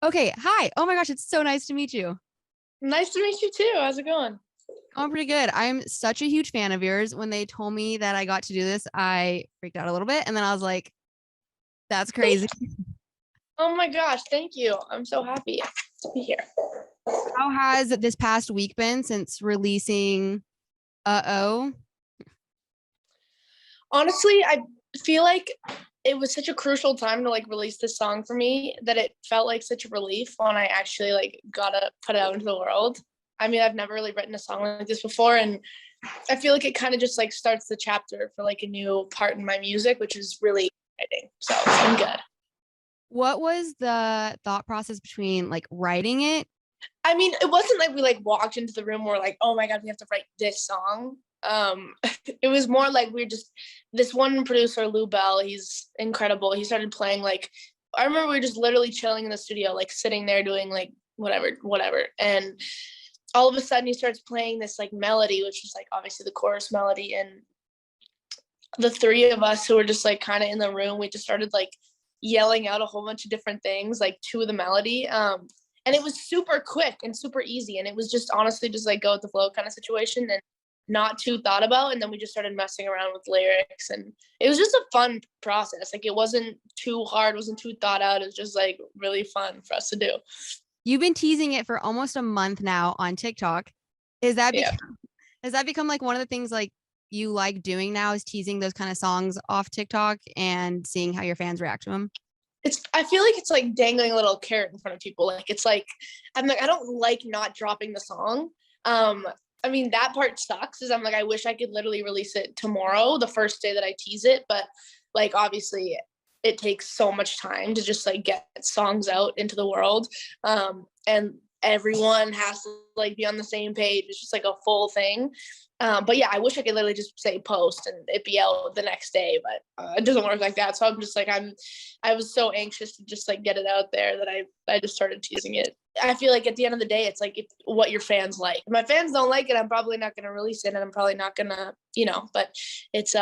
Okay, hi. Oh my gosh, it's so nice to meet you. Nice to meet you too. How's it going? I'm pretty good. I'm such a huge fan of yours. When they told me that I got to do this, I freaked out a little bit, and then I was like, that's crazy. Oh my gosh, thank you. I'm so happy to be here. How has this past week been since releasing Uh-Oh? Honestly, I feel like it was such a crucial time to like release this song for me that it felt like such a relief when I actually like gotta put it out into the world. I mean, I've never really written a song like this before, and I feel like it kind of just like starts the chapter for like a new part in my music, which is really exciting. So I'm good. What was the thought process between like writing it? I mean, it wasn't like we like walked into the room and we're like, oh my god, we have to write this song. It was more like we are just this one producer, Lou Bell, he's incredible. He started playing like I remember we were just literally chilling in the studio, like sitting there doing like whatever. And all of a sudden he starts playing this like melody, which was like obviously the chorus melody. And the three of us who were just like kind of in the room, we just started like yelling out a whole bunch of different things like to the melody. And it was super quick and super easy. And it was just honestly just like go with the flow kind of situation and not too thought about. And then we just started messing around with lyrics. And it was just a fun process. Like it wasn't too hard, wasn't too thought out. It was just like really fun for us to do. You've been teasing it for almost a month now on TikTok. Is that Yeah. because has that become like one of the things like you like doing now is teasing those kind of songs off TikTok and seeing how your fans react to them? I feel like it's like dangling a little carrot in front of people. Like it's like I'm like I don't like not dropping the song. Um I mean that part sucks is I'm like I wish I could literally release it tomorrow, the first day that I tease it, but like obviously it takes so much time to just like get songs out into the world. And everyone has to like be on the same page. It's just like a full thing. But yeah, I wish I could literally just say post and it be out the next day, but it doesn't work like that. So I'm just like I was so anxious to just like get it out there that I just started teasing it. I feel like at the end of the day, it's like what your fans like. If my fans don't like it, I'm probably not going to release it, and I'm probably not gonna, But it's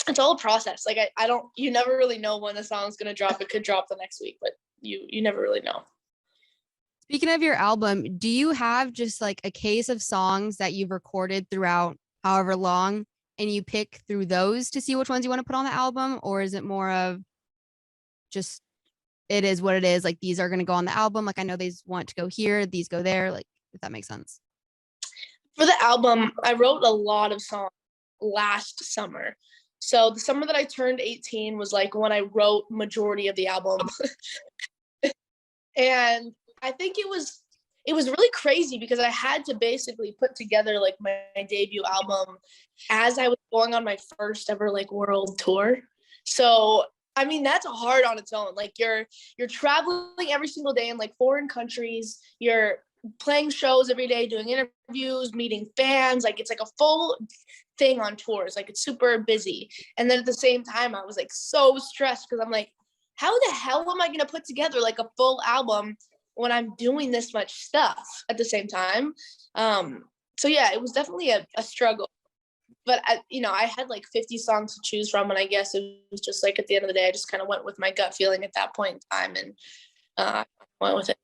it's all a process. Like I don't, you never really know when the song's going to drop. It could drop the next week, but you never really know. Speaking of your album, do you have just like a case of songs that you've recorded throughout however long and you pick through those to see which ones you want to put on the album? Or is it more of just it is what it is? Like these are going to go on the album. Like I know these want to go here, these go there. Like if that makes sense. For the album, I wrote a lot of songs last summer. So the summer that I turned 18 was like when I wrote majority of the album. And I think it was really crazy because I had to basically put together like my debut album as I was going on my first ever like world tour. So I mean that's hard on its own. Like you're traveling every single day in like foreign countries. You're playing shows every day, doing interviews, meeting fans. Like it's like a full thing on tours. Like it's super busy. And then at the same time, I was like so stressed because I'm like, how the hell am I going to put together like a full album when I'm doing this much stuff at the same time? So yeah, it was definitely a struggle. But I had like 50 songs to choose from, and I guess it was just like at the end of the day, I just kind of went with my gut feeling at that point in time, and went with it.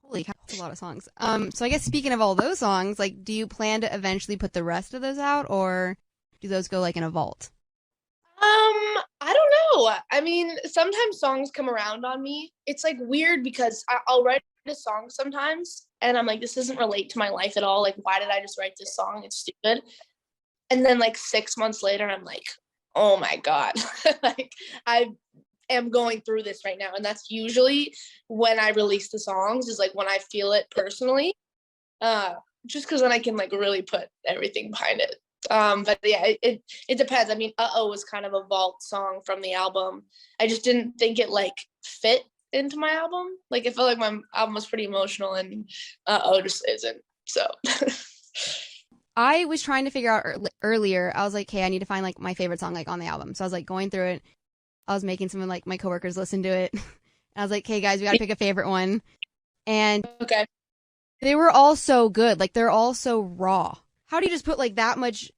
Holy cow, that's a lot of songs. So I guess speaking of all those songs, like do you plan to eventually put the rest of those out or do those go like in a vault? I don't know. I mean, sometimes songs come around on me. It's like weird because I'll write a song sometimes and I'm like, this doesn't relate to my life at all. Like, why did I just write this song? It's stupid. And then like 6 months later, I'm like, oh my God. Like I am going through this right now. And that's usually when I release the songs is like when I feel it personally. Uh, just because then I can like really put everything behind it. But yeah, it depends. I mean, "Uh-Oh" was kind of a vault song from the album. I just didn't think it like fit into my album. Like it felt like my album was pretty emotional, and "Uh-Oh" just isn't. So I was trying to figure out earlier. I was like, hey, I need to find like my favorite song like on the album. So I was like going through it. I was making some of like my coworkers listen to it. And I was like, hey guys, we got to pick a favorite one. And okay. they were all so good. Like they're all so raw. How do you just put like that much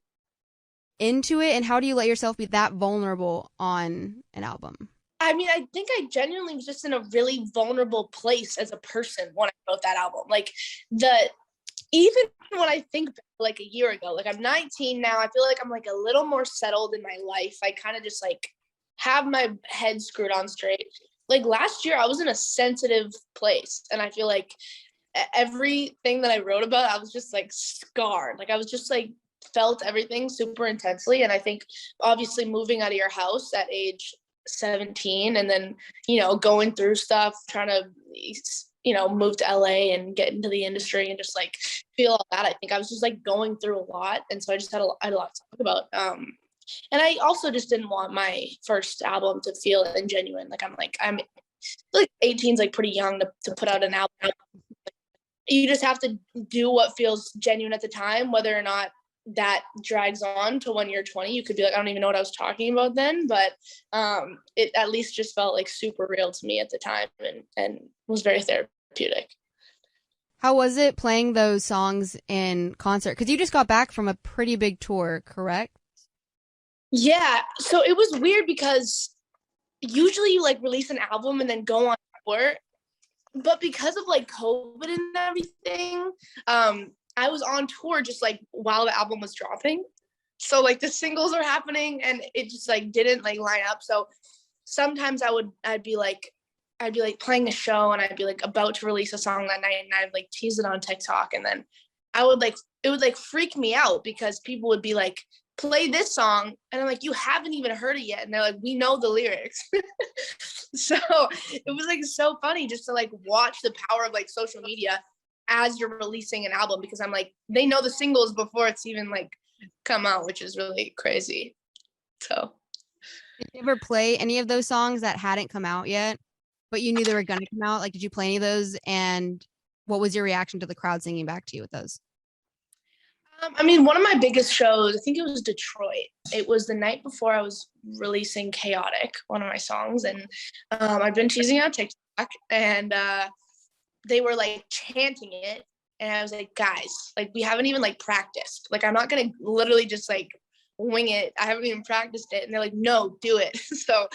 into it and how do you let yourself be that vulnerable on an album? I mean, I think I genuinely was just in a really vulnerable place as a person when I wrote that album. Like even when I think back, like a year ago, like I'm 19 now, I feel like I'm like a little more settled in my life. I kind of just like have my head screwed on straight. Like last year, I was in a sensitive place, and I feel like everything that I wrote about, I was just like scarred. Like I was just like felt everything super intensely. And I think obviously moving out of your house at age 17 and then, going through stuff, trying to, move to LA and get into the industry and just like feel all that. I think I was just like going through a lot. And so I just I had a lot to talk about. And I also just didn't want my first album to feel ingenuine. Like I'm like 18 is like pretty young to put out an album. You just have to do what feels genuine at the time, whether or not that drags on to when you're 20. You could be like, I don't even know what I was talking about then, but it at least just felt like super real to me at the time and was very therapeutic. How was it playing those songs in concert? Because you just got back from a pretty big tour, correct? Yeah, so it was weird because usually you like release an album and then go on tour, but because of like COVID and everything, I was on tour just like while the album was dropping. So like the singles are happening and it just like didn't like line up. So sometimes I'd be like playing a show and I'd be like about to release a song that night and I'd like tease it on TikTok, and then it would like freak me out because people would be like, play this song, and I'm like, you haven't even heard it yet, and they're like, we know the lyrics. So it was like so funny just to like watch the power of like social media as you're releasing an album, because I'm like, they know the singles before it's even like come out, which is really crazy. So Did you ever play any of those songs that hadn't come out yet, but you knew they were going to come out? Like, did you play any of those? And what was your reaction to the crowd singing back to you with those? I mean, one of my biggest shows, I think it was Detroit. It was the night before I was releasing Chaotic, one of my songs. And I'd been teasing on TikTok, and they were like chanting it. And I was like, guys, like, we haven't even like practiced. Like, I'm not going to literally just like wing it. I haven't even practiced it. And they're like, no, do it. So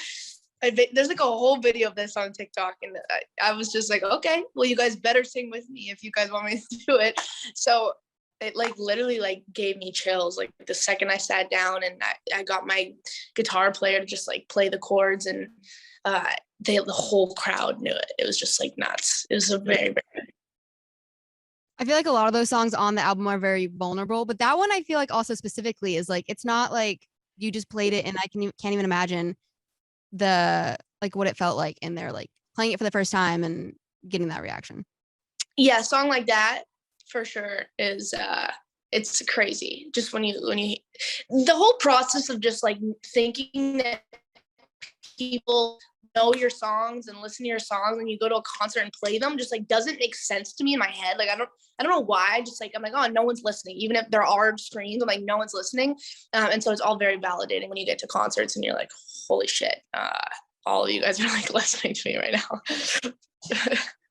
there's like a whole video of this on TikTok. And I was just like, okay, well, you guys better sing with me if you guys want me to do it. So it like literally like gave me chills like the second I sat down, and I got my guitar player to just like play the chords, and the whole crowd knew it. It was just like nuts. It was a very, very. I feel like a lot of those songs on the album are very vulnerable, but that one I feel like also specifically is like, it's not like you just played it and can't even imagine the like what it felt like in there, like playing it for the first time and getting that reaction. Yeah, a song like that for sure is it's crazy. Just when you the whole process of just like thinking that people know your songs and listen to your songs and you go to a concert and play them just like doesn't make sense to me in my head. Like I don't know why. Just like I'm like, oh, no one's listening. Even if there are screens, I'm like, no one's listening. And so it's all very validating when you get to concerts and you're like, holy shit, all of you guys are like listening to me right now.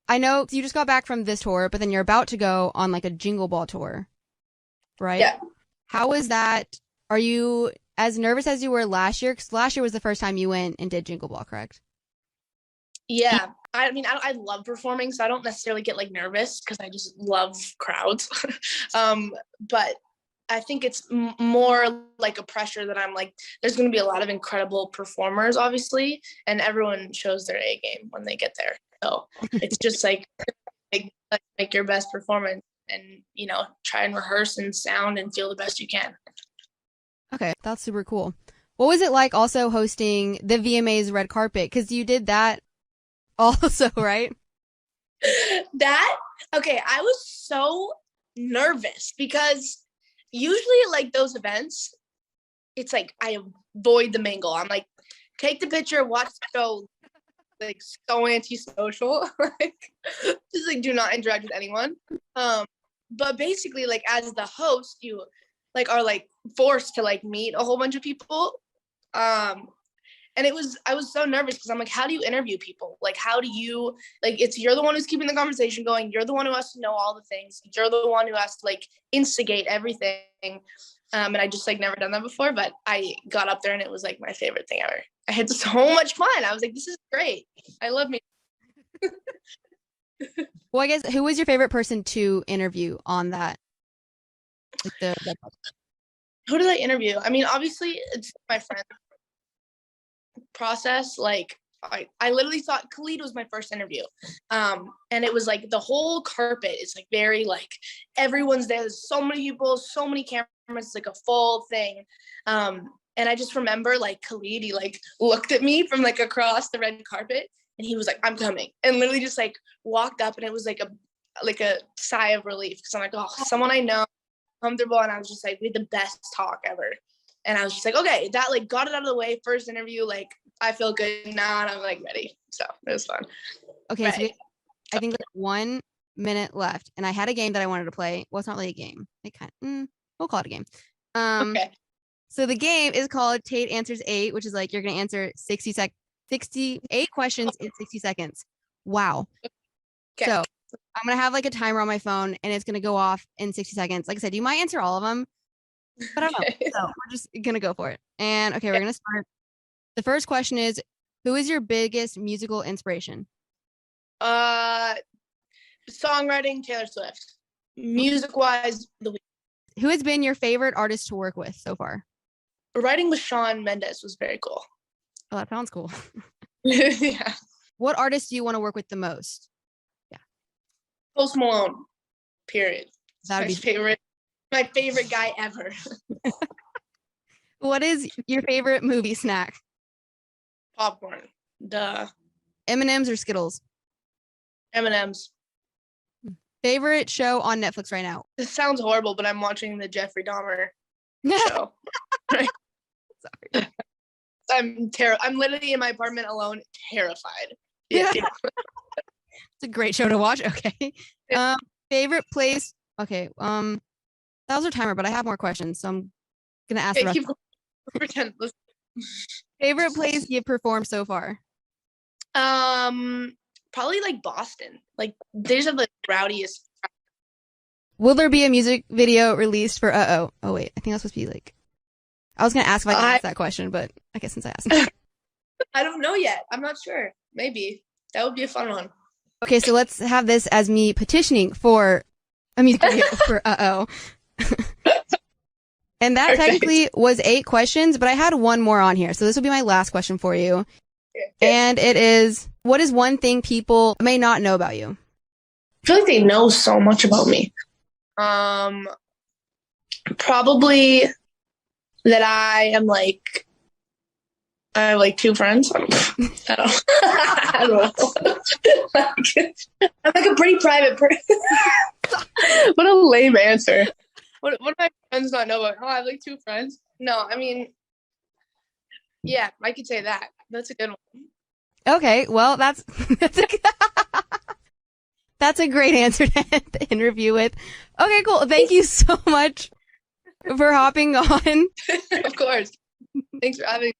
I know you just got back from this tour, but then you're about to go on like a Jingle Ball tour, right? Yeah. How was that? Are you as nervous as you were last year? Because last year was the first time you went and did Jingle Ball, correct? Yeah. I mean, I love performing, so I don't necessarily get like nervous because I just love crowds. But I think it's more like a pressure that I'm like, there's going to be a lot of incredible performers, obviously, and everyone shows their A game when they get there. So it's just like make your best performance and, try and rehearse and sound and feel the best you can. Okay, that's super cool. What was it like also hosting the VMAs red carpet? Because you did that also, right? Okay, I was so nervous because usually at like those events, it's like I avoid the mingle. I'm like, take the picture, watch the show, like so antisocial. Like just like do not interact with anyone. But basically like as the host, you like are like forced to like meet a whole bunch of people. And I was so nervous because I'm like, how do you interview people? Like, how do you, like, you're the one who's keeping the conversation going. You're the one who has to know all the things. You're the one who has to like instigate everything. And I just like never done that before, but I got up there and it was like my favorite thing ever. I had so much fun. I was like, this is great. I love me. Well, I guess who was your favorite person to interview on that? Like Who did I interview? I mean, obviously, it's my friend process. Like, I literally thought Khalid was my first interview. And it was like the whole carpet is like very like everyone's there. There's so many people, so many cameras. It's like a full thing. And I just remember like Khalid, he like looked at me from like across the red carpet and he was like, I'm coming. And literally just like walked up and it was like a sigh of relief because I'm like, oh, someone I know, comfortable. And I was just like, we had the best talk ever. And I was just like, okay, that like got it out of the way. First interview, like I feel good now and I'm like ready. So it was fun. Okay, so I think there's 1 minute left and I had a game that I wanted to play. Well, it's not really a game. We'll call it a game. Okay. So the game is called Tate Answers 8, which is like you're going to answer 68 questions in 60 seconds. Wow. Okay. So I'm going to have like a timer on my phone and it's going to go off in 60 seconds. Like I said, you might answer all of them, but I don't know. So we're just going to go for it. And okay, we're going to start. The first question is, who is your biggest musical inspiration? Songwriting, Taylor Swift. Music-wise, The Weeknd. Who has been your favorite artist to work with so far? Writing with Shawn Mendes was very cool. Oh, that sounds cool. Yeah. What artist do you want to work with the most? Yeah. Post Malone, period. That'd be my favorite guy ever. What is your favorite movie snack? Popcorn. Duh. M&Ms or Skittles? M&Ms. Favorite show on Netflix right now? This sounds horrible, but I'm watching the Jeffrey Dahmer show. Sorry. I'm literally in my apartment alone, terrified. Yeah. It's a great show to watch. Okay. Favorite place? Okay. That was our timer, but I have more questions, so I'm gonna ask the rest. Pretend. Favorite place you've performed so far? Probably like Boston. Like these are the rowdiest. Will there be a music video released for Uh-Oh? Oh wait, I think that's supposed to be like. I was gonna ask if I could ask that question, but I guess since I asked. I don't know yet. I'm not sure. Maybe that would be a fun one. Okay, so let's have this as me petitioning for a music video for Uh-Oh. And that technically was 8 questions, but I had one more on here. So this will be my last question for you. Okay. And it is, what is one thing people may not know about you? I feel like they know so much about me. Probably that I have like 2 friends. I don't know. I'm like a pretty private person. What a lame answer. What do my friends not know about? Oh, I have like 2 friends. No, I mean, yeah, I could say that. That's a good one. Okay, well, that's that's a great answer to end the interview with. Okay, cool. Thank you so much for hopping on. Of course. Thanks for having me.